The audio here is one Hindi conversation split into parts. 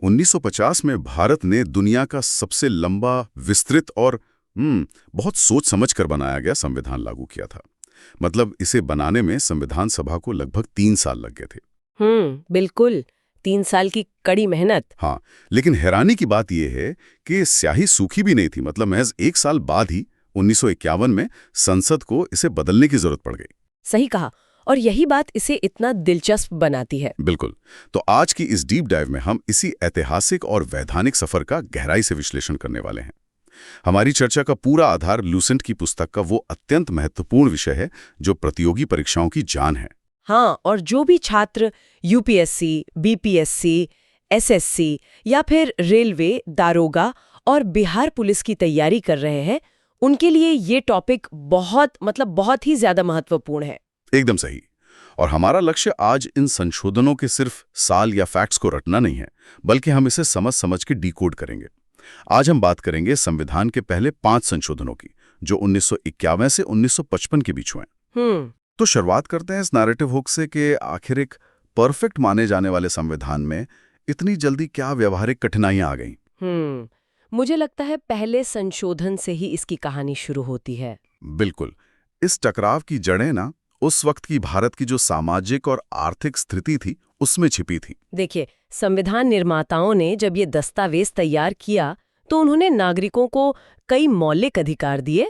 1950 में भारत ने दुनिया का सबसे लंबा, विस्तृत और बहुत सोच समझ कर बनाया गया संविधान लागू किया था। मतलब इसे बनाने में संविधान सभा को लगभग 3 साल लग गए थे। बिल्कुल। 3 साल की कड़ी मेहनत। हाँ, लेकिन हैरानी की बात यह है कि स्याही सूखी भी नहीं थी। मतलब महज 1 साल बाद ही 1951 में संसद को इसे बदलने की जरूरत पड़ गई। सही कहा। और यही बात इसे इतना दिलचस्प बनाती है। बिल्कुल। तो आज की इस डीप डाइव में हम इसी ऐतिहासिक और वैधानिक सफर का गहराई से विश्लेषण करने वाले हैं। हमारी चर्चा का पूरा आधार लूसेंट की पुस्तक का वो अत्यंत महत्वपूर्ण विषय है जो प्रतियोगी परीक्षाओं की जान है। हाँ, और जो भी छात्र यूपीएससी, बीपीएससी, एसएससी या फिर रेलवे, दारोगा और बिहार पुलिस की तैयारी कर रहे हैं, उनके लिए ये टॉपिक बहुत ही ज्यादा महत्वपूर्ण है। एकदम सही। और हमारा लक्ष्य आज इन संशोधनों के सिर्फ साल या फैक्ट्स को रटना नहीं है, बल्कि हम इसे समझ समझ के डिकोड करेंगे। आज हम बात करेंगे संविधान के पहले 5 संशोधनों की, जो 1951 से 1955 के बीच हुए। तो शुरुआत करते हैं इस नैरेटिव हुक से कि आखिर एक परफेक्ट माने जाने वाले संविधान में इतनी जल्दी क्या व्यवहारिक कठिनाइयां आ गईं? मुझे लगता है पहले संशोधन से ही इसकी कहानी शुरू होती है। बिल्कुल। इस टकराव की जड़ें ना उस वक्त की भारत की जो सामाजिक और आर्थिक स्थिति थी उसमें छिपी थी। देखिए, संविधान निर्माताओं ने जब ये दस्तावेज तैयार किया तो उन्होंने नागरिकों को कई मौलिक अधिकार दिए।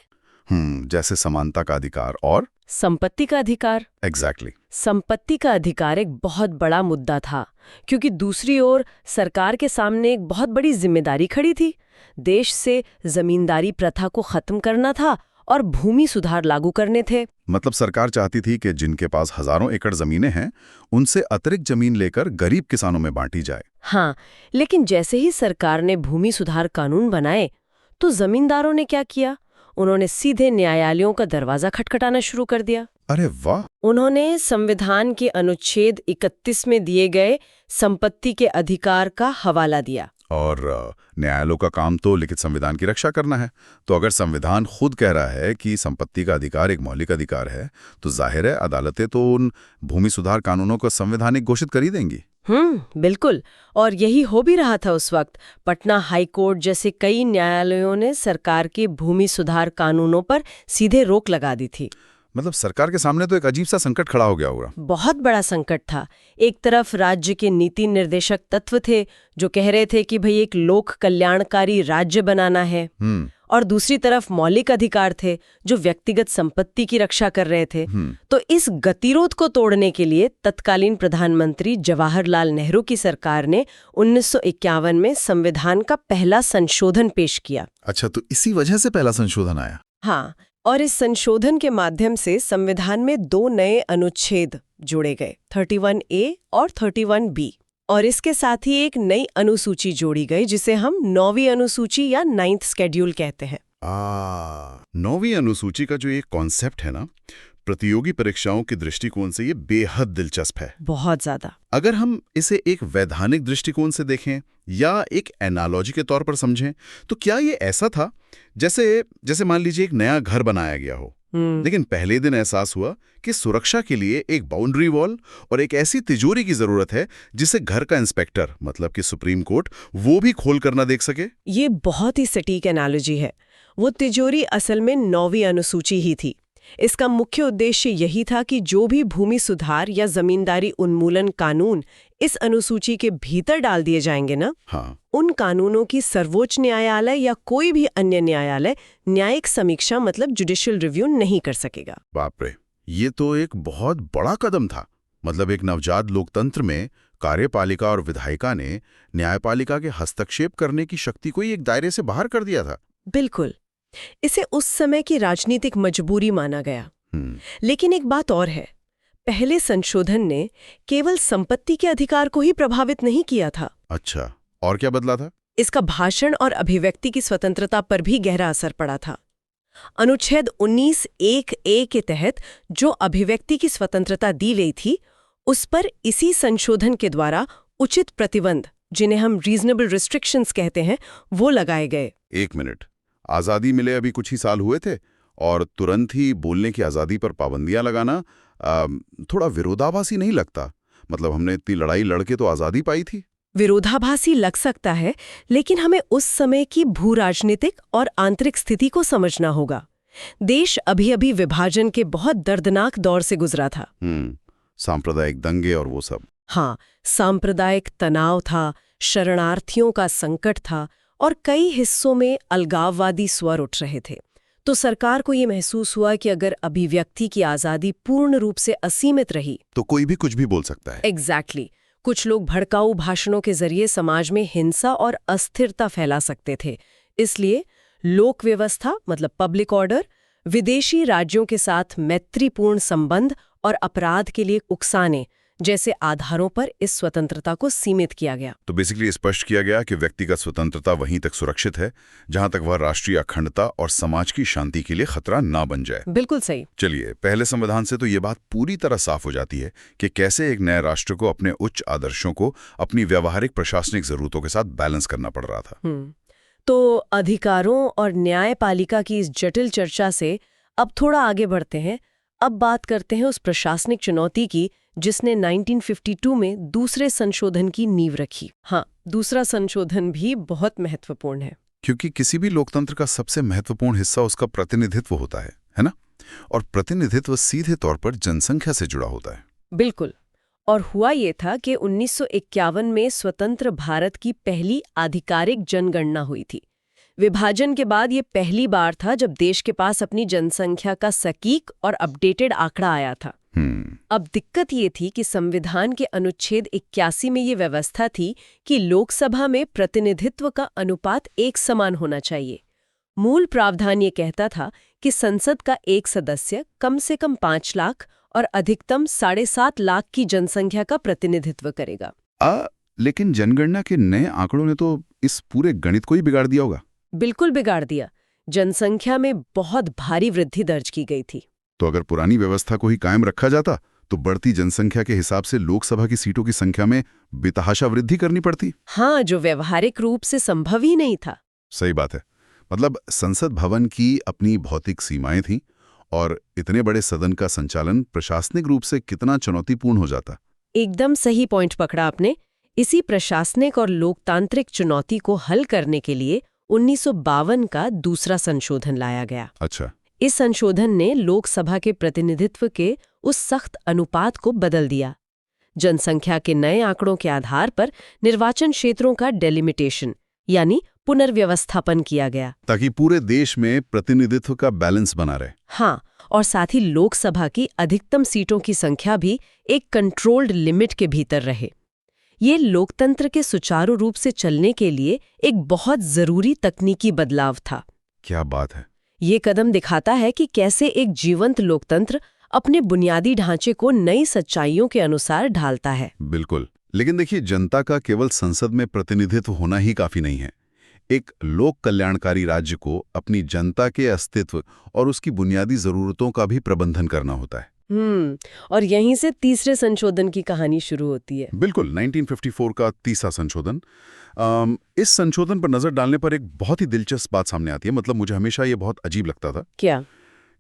जैसे समानता का अधिकार और संपत्ति का अधिकार। एग्जैक्टली। संपत्ति का अधिकार एक बहुत बड़ा मुद्दा था, क्योंकि दूसरी ओर सरकार के सामने एक बहुत बड़ी जिम्मेदारी खड़ी थी। देश से जमींदारी प्रथा को खत्म करना था और भूमि सुधार लागू करने थे। मतलब सरकार चाहती थी कि जिनके पास हजारों एकड़ जमीनें हैं, उनसे अतिरिक्त जमीन लेकर गरीब किसानों में बांटी जाए। हाँ, लेकिन जैसे ही सरकार ने भूमि सुधार कानून बनाए तो जमींदारों ने क्या किया? उन्होंने सीधे न्यायालयों का दरवाजा खटखटाना शुरू कर दिया। अरे वाह! उन्होंने संविधान के अनुच्छेद 31 में दिए गए संपत्ति के अधिकार का हवाला दिया। और न्यायालयों का काम तो लिखित संविधान की रक्षा करना है। तो अगर संविधान खुद कह रहा है कि संपत्ति का अधिकार एक मौलिक अधिकार है, तो जाहिर है अदालतें तो उन भूमि सुधार कानूनों को संवैधानिक घोषित कर ही देंगी। बिल्कुल। और यही हो भी रहा था उस वक्त। पटना हाई कोर्ट जैसे कई न्यायालयों ने सरकार के भूमि सुधार कानूनों पर सीधे रोक लगा दी थी। मतलब सरकार के सामने तो एक अजीब सा संकट खड़ा हो गया होगा। बहुत बड़ा संकट था। एक तरफ राज्य के नीति निर्देशक तत्व थे जो कह रहे थे कि भाई एक लोक कल्याणकारी राज्य बनाना है, और दूसरी तरफ मौलिक अधिकार थे जो व्यक्तिगत संपत्ति की रक्षा कर रहे थे। तो इस गतिरोध को तोड़ने के लिए तत्कालीन प्रधानमंत्री जवाहरलाल नेहरू की सरकार ने 1951 में संविधान का पहला संशोधन पेश किया। अच्छा, तो इसी वजह से पहला संशोधन आया। हाँ, और इस संशोधन के माध्यम से संविधान में 2 नए अनुच्छेद जोड़े गए, 31A और 31B। और इसके साथ ही एक नई अनुसूची जोड़ी गई जिसे हम 9वीं अनुसूची या 9th शेड्यूल कहते हैं। 9वीं अनुसूची का जो ये कॉन्सेप्ट है ना, प्रतियोगी परीक्षाओं के दृष्टिकोण से ये बेहद दिलचस्प है। बहुत ज्यादा। अगर हम इसे एक वैधानिक दृष्टिकोण से देखें या एक एनालॉजी के तौर पर समझें, तो क्या ये ऐसा था जैसे मान लीजिए एक नया घर बनाया गया हो, लेकिन पहले दिन एहसास हुआ कि सुरक्षा के लिए एक बाउंड्री वॉल और एक ऐसी तिजोरी की जरूरत है जिसे घर का इंस्पेक्टर, मतलब कि सुप्रीम कोर्ट, वो भी खोल कर ना देख सके। ये बहुत ही सटीक एनालॉजी है। वो तिजोरी असल में 9वीं अनुसूची ही थी। इसका मुख्य उद्देश्य यही था कि जो भी भूमि सुधार या जमींदारी उन्मूलन कानून इस अनुसूची के भीतर डाल दिए जाएंगे ना, उन कानूनों की सर्वोच्च न्यायालय या कोई भी अन्य न्यायालय न्यायिक समीक्षा मतलब जुडिशियल रिव्यू नहीं कर सकेगा। बाप रे, ये तो एक बहुत बड़ा कदम था। मतलब एक नवजात लोकतंत्र में कार्यपालिका और विधायिका ने न्यायपालिका के हस्तक्षेप करने की शक्ति को ही एक दायरे से बाहर कर दिया था। बिल्कुल। इसे उस समय की राजनीतिक मजबूरी माना गया। लेकिन एक बात और है, पहले संशोधन ने केवल संपत्ति के अधिकार को ही प्रभावित नहीं किया था। अच्छा, और क्या बदला था? इसका भाषण और अभिव्यक्ति की स्वतंत्रता पर भी गहरा असर पड़ा था। अनुच्छेद 19(1)(a) के तहत जो अभिव्यक्ति की स्वतंत्रता दी गई थी, उस पर इसी संशोधन के द्वारा उचित प्रतिबंध, जिन्हें हम रीजनेबल रिस्ट्रिक्शंस कहते हैं, वो लगाए गए। एक मिनट, आज़ादी मिले अभी कुछ ही साल हुए थे और तुरंत ही बोलने की आज़ादी पर पाबंदियां लगाना थोड़ा विरोधाभासी नहीं लगता? मतलब हमने इतनी लड़ाई लड़के तो आज़ादी पाई थी। विरोधाभासी लग सकता है, लेकिन हमें उस समय की भू राजनीतिक और आंतरिक स्थिति को समझना होगा। देश अभी अभी विभाजन के बहुत दर्दनाक दौर से गुजरा था। सांप्रदायिक दंगे और वो सब। हाँ, सांप्रदायिक तनाव था, शरणार्थियों का संकट था और कई हिस्सों में अलगाववादी स्वर उठ रहे थे। तो सरकार को ये महसूस हुआ कि अगर अभिव्यक्ति की आज़ादी पूर्ण रूप से असीमित रही तो कोई भी कुछ भी बोल सकता है। एग्जैक्टली। कुछ लोग भड़काऊ भाषणों के जरिए समाज में हिंसा और अस्थिरता फैला सकते थे। इसलिए लोक व्यवस्था मतलब पब्लिक ऑर्डर, विदेशी राज्यों के साथ मैत्रीपूर्ण संबंध और अपराध के लिए उकसाने जैसे आधारों पर इस स्वतंत्रता को सीमित किया गया। तो बेसिकली स्पष्ट किया गया कि व्यक्तिगत स्वतंत्रता वहीं तक सुरक्षित है जहां तक वह राष्ट्रीय अखंडता और समाज की शांति के लिए खतरा ना बन जाए। बिल्कुल सही। चलिए, पहले संविधान से तो ये बात पूरी तरह साफ हो जाती है कि कैसे एक नए राष्ट्र को अपने उच्च आदर्शों को अपनी व्यावहारिक प्रशासनिक जरूरतों के साथ बैलेंस करना पड़ रहा था। तो अधिकारों और न्यायपालिका की इस जटिल चर्चा से अब थोड़ा आगे बढ़ते हैं। अब बात करते हैं उस प्रशासनिक चुनौती की जिसने 1952 में दूसरे संशोधन की नींव रखी। हाँ, दूसरा संशोधन भी बहुत महत्वपूर्ण है, क्योंकि किसी भी लोकतंत्र का सबसे महत्वपूर्ण हिस्सा उसका प्रतिनिधित्व होता है ना? और प्रतिनिधित्व सीधे तौर पर जनसंख्या से जुड़ा होता है। बिल्कुल। और हुआ ये था कि 1951 में स्वतंत्र भारत की पहली आधिकारिक जनगणना हुई थी। विभाजन के बाद ये पहली बार था जब देश के पास अपनी जनसंख्या का सटीक और अपडेटेड आंकड़ा आया था। अब दिक्कत ये थी कि संविधान के अनुच्छेद 81 में ये व्यवस्था थी कि लोकसभा में प्रतिनिधित्व का अनुपात एक समान होना चाहिए। मूल प्रावधान ये कहता था कि संसद का एक सदस्य कम से कम 5 लाख और अधिकतम 7.5 लाख की जनसंख्या का प्रतिनिधित्व करेगा। लेकिन जनगणना के नए आंकड़ों ने तो इस पूरे गणित को ही बिगाड़ दिया होगा। बिल्कुल बिगाड़ दिया। जनसंख्या में बहुत भारी वृद्धि दर्ज की गई थी। तो अगर पुरानी व्यवस्था को ही कायम रखा जाता तो बढ़ती जनसंख्या के हिसाब से लोकसभा की सीटों की संख्या में बेतहाशा वृद्धि करनी पड़ती। हाँ, जो व्यवहारिक रूप से संभव ही नहीं था। सही बात है। मतलब संसद भवन की अपनी भौतिक सीमाएं थीं और इतने बड़े सदन का संचालन प्रशासनिक रूप से कितना चुनौतीपूर्ण हो जाता। एकदम सही पॉइंट पकड़ा आपने। इसी प्रशासनिक और लोकतांत्रिक चुनौती को हल करने के लिए 1952 का दूसरा संशोधन लाया गया। अच्छा। इस संशोधन ने लोकसभा के प्रतिनिधित्व के उस सख्त अनुपात को बदल दिया। जनसंख्या के नए आंकड़ों के आधार पर निर्वाचन क्षेत्रों का डेलिमिटेशन यानी पुनर्व्यवस्थापन किया गया, ताकि पूरे देश में प्रतिनिधित्व का बैलेंस बना रहे। हाँ, और साथ ही लोकसभा की अधिकतम सीटों की संख्या भी एक कंट्रोल्ड लिमिट के भीतर रहे। ये लोकतंत्र के सुचारू रूप से चलने के लिए एक बहुत जरूरी तकनीकी बदलाव था। क्या बात है। ये कदम दिखाता है कि कैसे एक जीवंत लोकतंत्र अपने बुनियादी ढांचे को नई सच्चाइयों के अनुसार ढालता है। बिल्कुल। लेकिन देखिए, जनता का केवल संसद में प्रतिनिधित्व होना ही काफी नहीं है। एक लोक कल्याणकारी राज्य को अपनी जनता के अस्तित्व और उसकी बुनियादी जरूरतों का भी प्रबंधन करना होता है। और यहीं से तीसरे संशोधन की कहानी शुरू होती है। बिल्कुल, 1954 का तीसरा संशोधन। इस संशोधन पर नजर डालने पर एक बहुत ही दिलचस्प बात सामने आती है। मतलब मुझे हमेशा ये बहुत अजीब लगता था। क्या?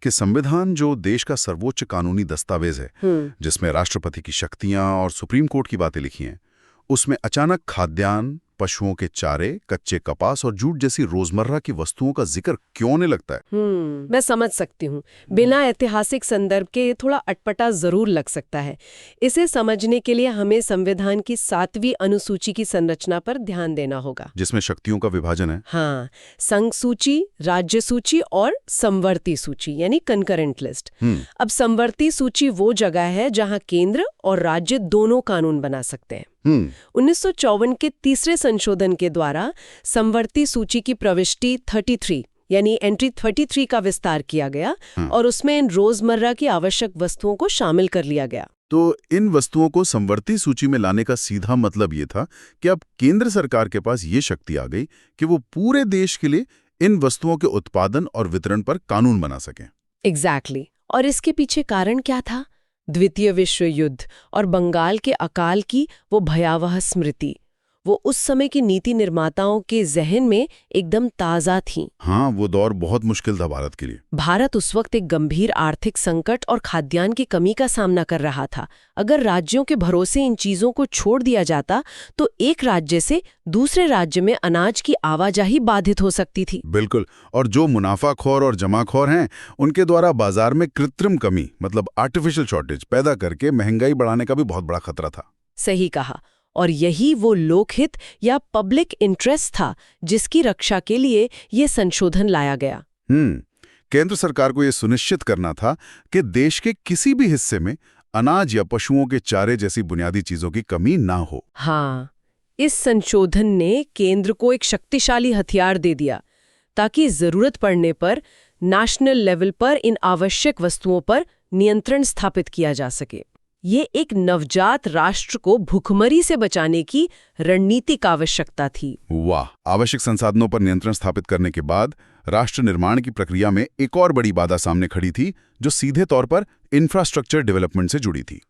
कि संविधान जो देश का सर्वोच्च कानूनी दस्तावेज है, जिसमें राष्ट्रपति की शक्तियां और सुप्रीम कोर्ट की बातें लिखी हैं, उसमें अचानक खाद्यान्न, पशुओं के चारे, कच्चे कपास और जूट जैसी रोजमर्रा की वस्तुओं का जिक्र क्यों होने लगता है? मैं समझ सकती हूँ। बिना ऐतिहासिक संदर्भ के ये थोड़ा अटपटा जरूर लग सकता है। इसे समझने के लिए हमें संविधान की 7वीं अनुसूची की संरचना पर ध्यान देना होगा, जिसमें शक्तियों का विभाजन है। हाँ, संघ सूची, राज्य सूची और समवर्ती सूची यानी कंकरेंट लिस्ट। अब समवर्ती सूची वो जगह है जहाँ केंद्र और राज्य दोनों कानून बना सकते हैं। 1954 के तीसरे संशोधन के द्वारा समवर्ती सूची की प्रविष्टि 33 यानी एंट्री 33 का विस्तार किया गया और उसमें इन रोजमर्रा की आवश्यक वस्तुओं को शामिल कर लिया गया। तो इन वस्तुओं को समवर्ती सूची में लाने का सीधा मतलब ये था कि अब केंद्र सरकार के पास ये शक्ति आ गई कि वो पूरे देश के लिए इन वस्तुओं के उत्पादन और वितरण पर कानून बना सकें। एग्जैक्टली। और इसके पीछे कारण क्या था? द्वितीय विश्व युद्ध और बंगाल के अकाल की वो भयावह स्मृति। वो उस समय की नीति निर्माताओं के जहन में एकदम ताज़ा थीं। हाँ, वो दौर बहुत मुश्किल था भारत के लिए। भारत उस वक्त एक गंभीर आर्थिक संकट और खाद्यान्न की कमी का सामना कर रहा था। अगर राज्यों के भरोसे इन चीजों को छोड़ दिया जाता तो एक राज्य से दूसरे राज्य में अनाज की आवाजाही बाधित हो सकती थी। बिल्कुल, और जो मुनाफाखोर और जमाखोर हैं, उनके द्वारा बाजार में कृत्रिम कमी मतलब आर्टिफिशियल शॉर्टेज पैदा करके महंगाई बढ़ाने का भी बहुत बड़ा खतरा था। सही कहा। और यही वो लोकहित या पब्लिक इंटरेस्ट था जिसकी रक्षा के लिए ये संशोधन लाया गया। केंद्र सरकार को यह सुनिश्चित करना था कि देश के किसी भी हिस्से में अनाज या पशुओं के चारे जैसी बुनियादी चीजों की कमी ना हो। हाँ, इस संशोधन ने केंद्र को एक शक्तिशाली हथियार दे दिया ताकि जरूरत पड़ने पर नेशनल लेवल पर इन आवश्यक वस्तुओं पर नियंत्रण स्थापित किया जा सके। ये एक नवजात राष्ट्र को भूखमरी से बचाने की रणनीतिक आवश्यकता थी। वाह! आवश्यक संसाधनों पर नियंत्रण स्थापित करने के बाद राष्ट्र निर्माण की प्रक्रिया में एक और बड़ी बाधा सामने खड़ी थी, जो सीधे तौर पर इंफ्रास्ट्रक्चर डेवलपमेंट से जुड़ी थी।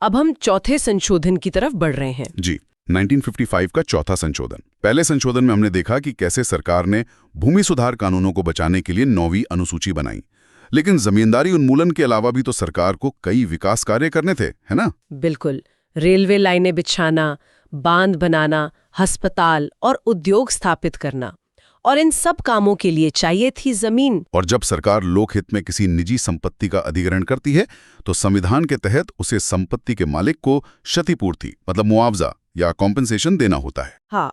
अब हम चौथे संशोधन की तरफ बढ़ रहे हैं। जी, 1955 का चौथा संशोधन। पहले संशोधन में हमने देखा कि कैसे सरकार ने भूमि सुधार कानूनों को बचाने के लिए 9वीं अनुसूची बनाई, लेकिन जमींदारी उन्मूलन के अलावा भी तो सरकार को कई विकास कार्य करने थे, है ना? बिल्कुल। रेलवे लाइनें बिछाना, बांध बनाना, अस्पताल और उद्योग स्थापित करना, और इन सब कामों के लिए चाहिए थी जमीन। और जब सरकार लोकहित में किसी निजी संपत्ति का अधिग्रहण करती है तो संविधान के तहत उसे संपत्ति के मालिक को क्षतिपूर्ति मतलब मुआवजा या कॉम्पेंसेशन देना होता है। हाँ,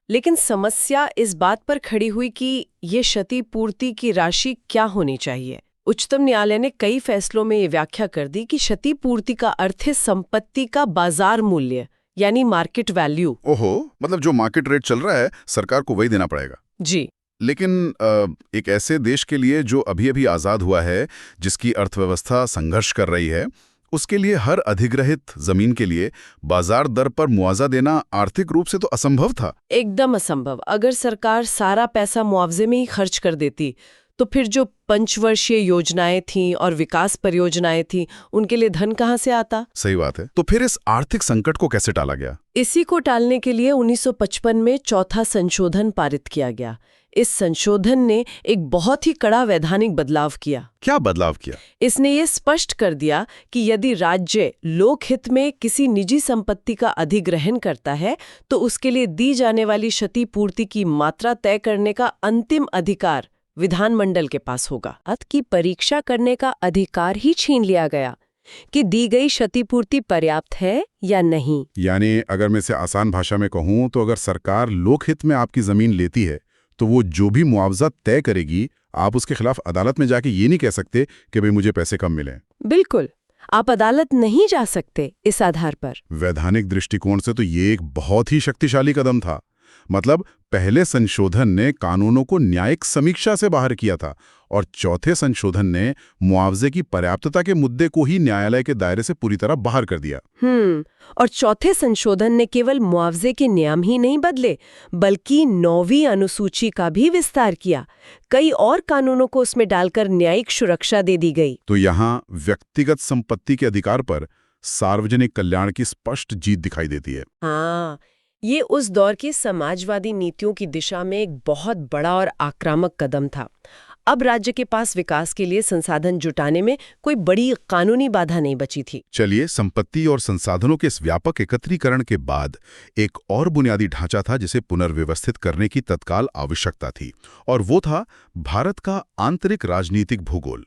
लेकिन समस्या इस बात पर खड़ी हुई कि ये क्षतिपूर्ति की राशि क्या होनी चाहिए। उच्चतम न्यायालय ने कई फैसलों में ये व्याख्या कर दी कि क्षतिपूर्ति का अर्थ है संपत्ति का बाजार मूल्य यानी मार्केट वैल्यू। ओहो, मतलब जो मार्केट रेट चल रहा है सरकार को वही देना पड़ेगा। जी, लेकिन एक ऐसे देश के लिए जो अभी अभी आज़ाद हुआ है, जिसकी अर्थव्यवस्था संघर्ष कर रही है, उसके लिए हर अधिग्रहित जमीन के लिए बाजार दर पर मुआवजा देना आर्थिक रूप से तो असंभव था। एकदम असंभव। अगर सरकार सारा पैसा मुआवजे में ही खर्च कर देती तो फिर जो पंचवर्षीय योजनाएं थीं और विकास परियोजनाएं थीं, उनके लिए धन कहां से आता? सही बात है। तो फिर इस आर्थिक संकट को कैसे टाला गया? इसी को टालने के लिए 1955 में चौथा संशोधन पारित किया गया। इस संशोधन ने एक बहुत ही कड़ा वैधानिक बदलाव किया। क्या बदलाव किया? इसने ये स्पष्ट कर दिया कि यदि राज्य लोकहित में किसी निजी संपत्ति का अधिग्रहण करता है तो उसके लिए दी जाने वाली क्षतिपूर्ति की मात्रा तय करने का अंतिम अधिकार विधानमंडल के पास होगा। अर्थ की परीक्षा करने का अधिकार ही छीन लिया गया कि दी गई क्षतिपूर्ति पर्याप्त है या नहीं। यानी अगर मैं इसे आसान भाषा में कहूं तो अगर सरकार लोकहित में आपकी जमीन लेती है तो वो जो भी मुआवजा तय करेगी, आप उसके खिलाफ अदालत में जाके ये नहीं कह सकते कि भाई मुझे पैसे कम मिले। बिल्कुल, आप अदालत नहीं जा सकते इस आधार पर। वैधानिक दृष्टिकोण से तो ये एक बहुत ही शक्तिशाली कदम था। मतलब पहले संशोधन ने कानूनों को न्यायिक समीक्षा से बाहर किया था और चौथे संशोधन ने मुआवजे की पर्याप्तता के मुद्दे को ही न्यायालय के दायरे से पूरी तरह बाहर कर दिया। और चौथे संशोधन ने केवल मुआवजे के नियम ही नहीं बदले, बल्कि 9वीं अनुसूची का भी विस्तार किया। कई और कानूनों को उसमें डालकर न्यायिक सुरक्षा दे दी गई। तो यहाँ व्यक्तिगत संपत्ति के अधिकार पर सार्वजनिक कल्याण की स्पष्ट जीत दिखाई देती है। हाँ, ये उस दौर की समाजवादी नीतियों की दिशा में एक बहुत बड़ा और आक्रामक कदम था। अब राज्य के पास विकास के लिए संसाधन जुटाने में कोई बड़ी कानूनी बाधा नहीं बची थी। चलिए, संपत्ति और संसाधनों के इस व्यापक एकत्रीकरण के बाद एक और बुनियादी ढांचा था जिसे पुनर्व्यवस्थित करने की तत्काल आवश्यकता थी, और वो था भारत का आंतरिक राजनीतिक भूगोल।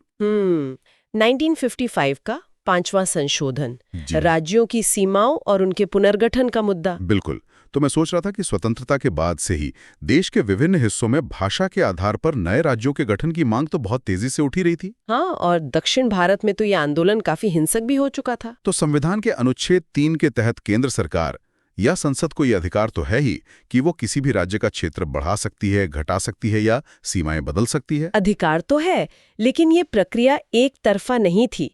1955 का 5वां संशोधन, राज्यों की सीमाओं और उनके पुनर्गठन का मुद्दा। बिल्कुल। तो मैं सोच रहा था कि स्वतंत्रता के बाद से ही देश के विभिन्न हिस्सों में भाषा के आधार पर नए राज्यों के गठन की मांग तो बहुत तेजी से उठी रही थी। हाँ, और दक्षिण भारत में तो ये आंदोलन काफी हिंसक भी हो चुका था। तो संविधान के अनुच्छेद 3 के तहत केंद्र सरकार या संसद को यह अधिकार तो है ही कि वो किसी भी राज्य का क्षेत्र बढ़ा सकती है, घटा सकती है या सीमाएं बदल सकती है। अधिकार तो है, लेकिन ये प्रक्रिया एक तरफा नहीं थी।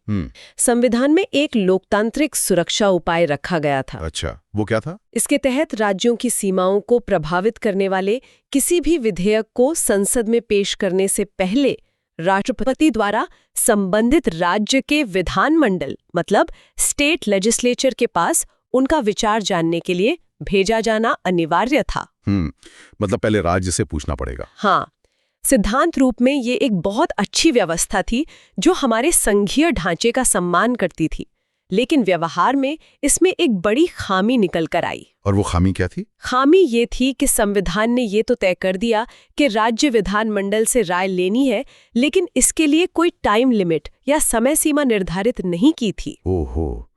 संविधान में एक लोकतांत्रिक सुरक्षा उपाय रखा गया था। अच्छा, वो क्या था? इसके तहत राज्यों की सीमाओं को प्रभावित करने वाले किसी भी विधेयक को संसद में पेश करने से पहले राष्ट्रपति द्वारा संबंधित राज्य के विधानमंडल मतलब स्टेट लेजिस्लेचर के पास उनका विचार जानने के लिए भेजा जाना अनिवार्य था। मतलब पहले राज्य से पूछना पड़ेगा। हाँ, सिद्धांत रूप में ये एक बहुत अच्छी व्यवस्था थी जो हमारे संघीय ढांचे का सम्मान करती थी, लेकिन व्यवहार में इसमें एक बड़ी खामी निकल कर आई। और वो खामी क्या थी? खामी ये थी कि संविधान ने ये तो तय कर दिया कि राज्य विधानमंडल से राय लेनी है, लेकिन इसके लिए कोई टाइम लिमिट या समय सीमा निर्धारित नहीं की थी। ओहो,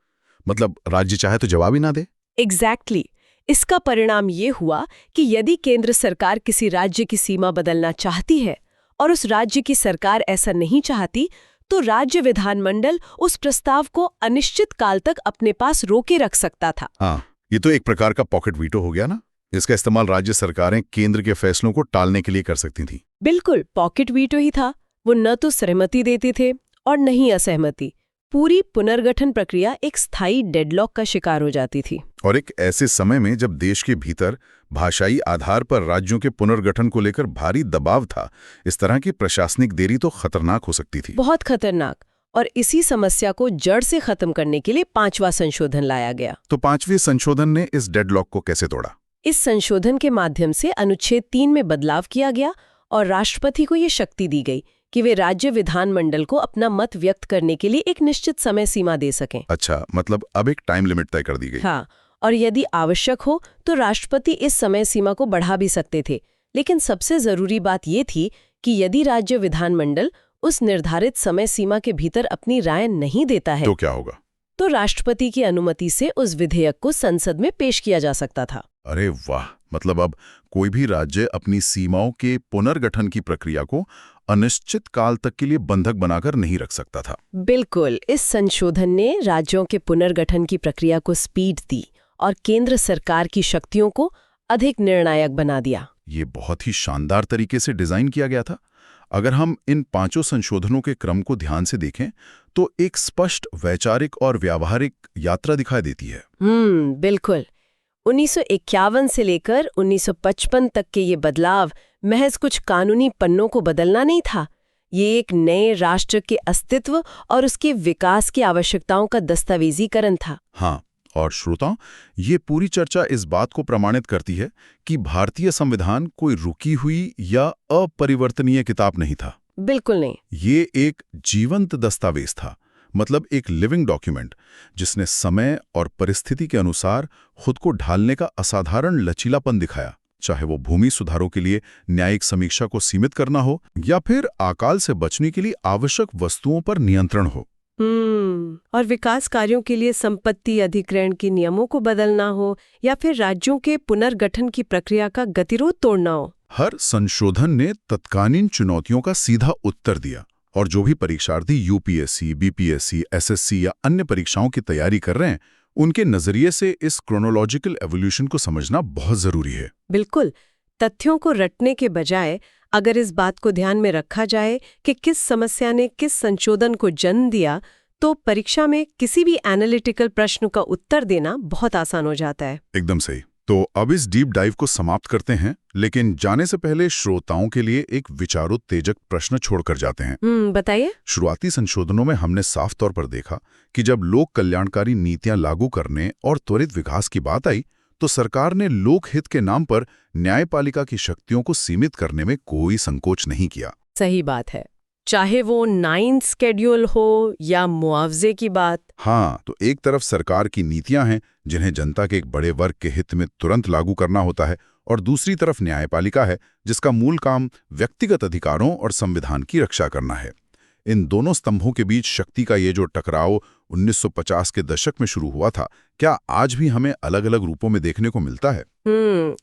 मतलब राज्य चाहे तो जवाब ही ना दे। एग्जैक्टली। इसका परिणाम ये हुआ कि यदि केंद्र सरकार किसी राज्य की सीमा बदलना चाहती है और उस राज्य की सरकार ऐसा नहीं चाहती, तो राज्य विधानमंडल उस प्रस्ताव को अनिश्चित काल तक अपने पास रोके रख सकता था। हाँ, ये तो एक प्रकार का पॉकेट वीटो हो गया ना। इसका इस्तेमाल राज्य सरकारें केंद्र के फैसलों को टालने के लिए कर सकती थीं। बिल्कुल, पॉकेट वीटो ही था। वो न तो सहमति देते थे और न ही असहमति। पूरी पुनर्गठन प्रक्रिया एक स्थायी डेडलॉक का शिकार हो जाती थी। और एक ऐसे समय में जब देश के भीतर भाषाई आधार पर राज्यों के पुनर्गठन को लेकर भारी दबाव था, इस तरह की प्रशासनिक देरी तो खतरनाक हो सकती थी। बहुत खतरनाक। और इसी समस्या को जड़ से खत्म करने के लिए 5वां संशोधन लाया गया। तो 5वें संशोधन ने इस डेडलॉक को कैसे तोड़ा? इस संशोधन के माध्यम से अनुच्छेद 3 में बदलाव किया गया और राष्ट्रपति को ये शक्ति दी गई कि वे राज्य विधानमंडल को अपना मत व्यक्त करने के लिए एक निश्चित समय सीमा दे सकें। अच्छा, मतलब अब एक टाइम लिमिट तय कर दी गई। हाँ, और यदि आवश्यक हो तो राष्ट्रपति इस समय सीमा को बढ़ा भी सकते थे। लेकिन सबसे जरूरी बात ये थी कि यदि राज्य विधानमंडल उस निर्धारित समय सीमा के भीतर अपनी राय नहीं देता है तो क्या होगा? तो राष्ट्रपति की अनुमति से उस विधेयक को संसद में पेश किया जा सकता था। अरे वाह, मतलब अब कोई भी राज्य अपनी सीमाओं के पुनर्गठन की प्रक्रिया को अनिश्चित काल तक के लिए बंधक बनाकर नहीं रख सकता था। बिल्कुल, इस संशोधन ने राज्यों के पुनर्गठन की प्रक्रिया को स्पीड दी और केंद्र सरकार की शक्तियों को अधिक निर्णायक बना दिया। ये बहुत ही शानदार तरीके से डिजाइन किया गया था। अगर हम इन 5 संशोधनों के क्रम को ध्यान से देखें तो एक स्पष्ट वैचारिक और व्यावहारिक यात्रा दिखाई देती है। बिल्कुल। 1951 से लेकर 1955 तक के ये बदलाव महज कुछ कानूनी पन्नों को बदलना नहीं था। ये एक नए राष्ट्र के अस्तित्व और उसके विकास की आवश्यकताओं का दस्तावेजीकरण था। हाँ, और श्रोताओं, ये पूरी चर्चा इस बात को प्रमाणित करती है कि भारतीय संविधान कोई रुकी हुई या अपरिवर्तनीय किताब नहीं था। बिल्कुल नहीं। ये एक जीवंत दस्तावेज था, मतलब एक लिविंग डॉक्यूमेंट जिसने समय और परिस्थिति के अनुसार खुद को ढालने का असाधारण लचीलापन दिखाया, चाहे वो भूमि सुधारों के लिए न्यायिक समीक्षा को सीमित करना हो या फिर अकाल से बचने के लिए आवश्यक वस्तुओं पर नियंत्रण हो। और विकास कार्यों के लिए संपत्ति अधिग्रहण के नियमों को बदलना हो या फिर राज्यों के पुनर्गठन की प्रक्रिया का गतिरोध तोड़ना हो। हर संशोधन ने तत्कालीन चुनौतियों का सीधा उत्तर दिया, और जो भी परीक्षार्थी यूपीएससी, बीपीएससी, एसएससी या अन्य परीक्षाओं की तैयारी कर रहे हैं, उनके नजरिए से इस क्रोनोलॉजिकल एवोल्यूशन को समझना बहुत जरूरी है। बिल्कुल। तथ्यों को रटने के बजाय अगर इस बात को ध्यान में रखा जाए कि किस समस्या ने किस संशोधन को जन्म दिया, तो परीक्षा में किसी भी एनालिटिकल प्रश्न का उत्तर देना बहुत आसान हो जाता है। एकदम सही। तो अब इस डीप डाइव को समाप्त करते हैं, लेकिन जाने से पहले श्रोताओं के लिए एक विचारोत्तेजक प्रश्न छोड़कर जाते हैं। बताइए। शुरुआती संशोधनों में हमने साफ तौर पर देखा कि जब लोक कल्याणकारी नीतियां लागू करने और त्वरित विकास की बात आई, तो सरकार ने लोकहित के नाम पर न्यायपालिका की शक्तियों को सीमित करने में कोई संकोच नहीं किया। सही बात है, चाहे वो 9th शेड्यूल हो या मुआवजे की बात। हाँ, तो एक तरफ सरकार की नीतियां हैं जिन्हें जनता के एक बड़े वर्ग के हित में तुरंत लागू करना होता है, और दूसरी तरफ न्यायपालिका है जिसका मूल काम व्यक्तिगत अधिकारों और संविधान की रक्षा करना है। इन दोनों स्तंभों के बीच शक्ति का ये जो टकराव 1950 के दशक में शुरू हुआ था, क्या आज भी हमें अलग अलग रूपों में देखने को मिलता है?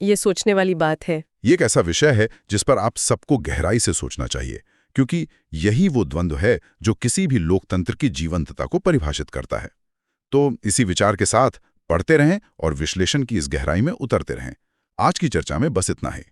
ये सोचने वाली बात है। ये एक ऐसा विषय है जिस पर आप सबको गहराई से सोचना चाहिए, क्योंकि यही वो द्वंद्व है जो किसी भी लोकतंत्र की जीवंतता को परिभाषित करता है। तो इसी विचार के साथ पढ़ते रहें और विश्लेषण की इस गहराई में उतरते रहें। आज की चर्चा में बस इतना ही।